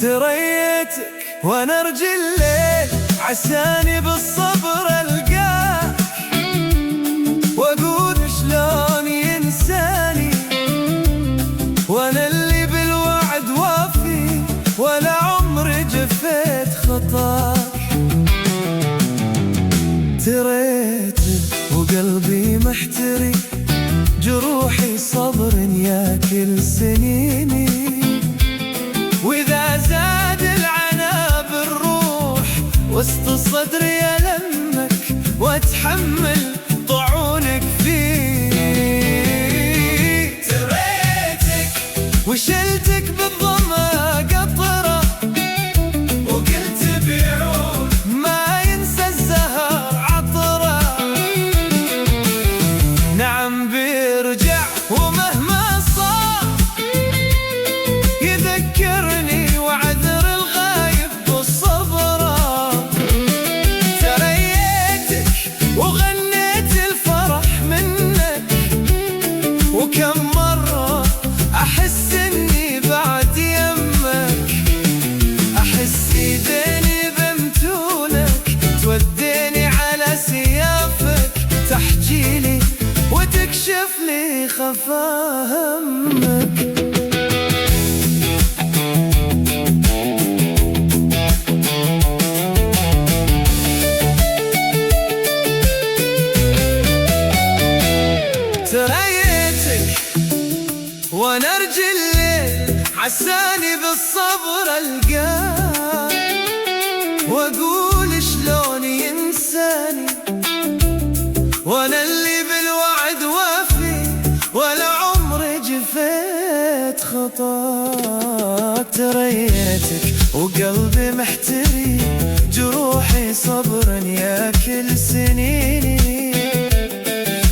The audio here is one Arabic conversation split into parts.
تريتك وانا ارجي الليل عساني بالصبر القاك، واقول شلون ينساني وانا اللي بالوعد وافي، ولا عمري جفيت خطاك. تريتك وقلبي محتري، جروحي صبر ياكل سنيني، وإذا زاد العنى بالروح وسط صدري ألمك وأتحمل طعونك فيه. تريتك وشلتك بالظما قطرة، وقلت بعود ما ينسى الزهر عطرة. نعم بيرجع ومهما صار يذكرني وعذر الغايب بالصبرة. تريتك وغنيت الفرح منك، وكم مرة أحس إني بعد يمك، أحس يديني بمتونك توديني على سيافك، تحجيلي وتكشف لي خفا همك. تريتك وانا ارجي الليل عساني بالصبر القاك، واقول شلون ينساني وانا اللي بالوعد وافي، ولا عمري جفيت خطاك. تريتك وقلبي محتري، جروحي صبر ياكل سنيني،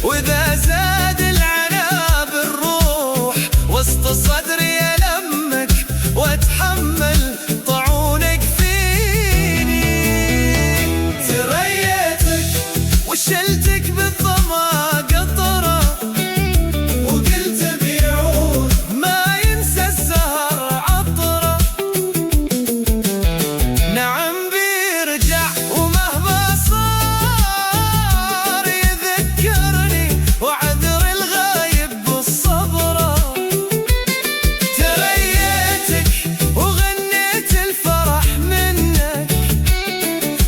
وإذا زاد العنى بالروح وسط صدري ألمك وأتحمل طعونك فيني. تريتك وشلتك بالظما قطرة، وقلت بعود ما ينسى الزهر عطرة. نعم بيرجع ومهما صار يذكرني وعذر الغايب بالصبرة. تريتك وغنيت الفرح منك،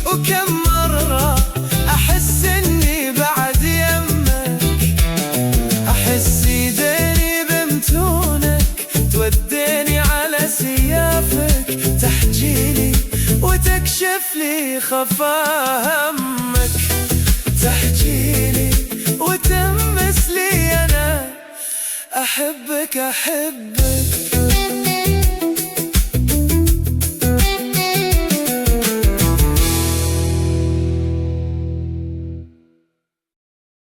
وكم مرة أحس إني بعد يمك، أحس يديني بمتونك توديني على سيافك، تحجيلي وتكشف لي خفا همك، تحجيلي وتمس لي أنا أحبك أحبك.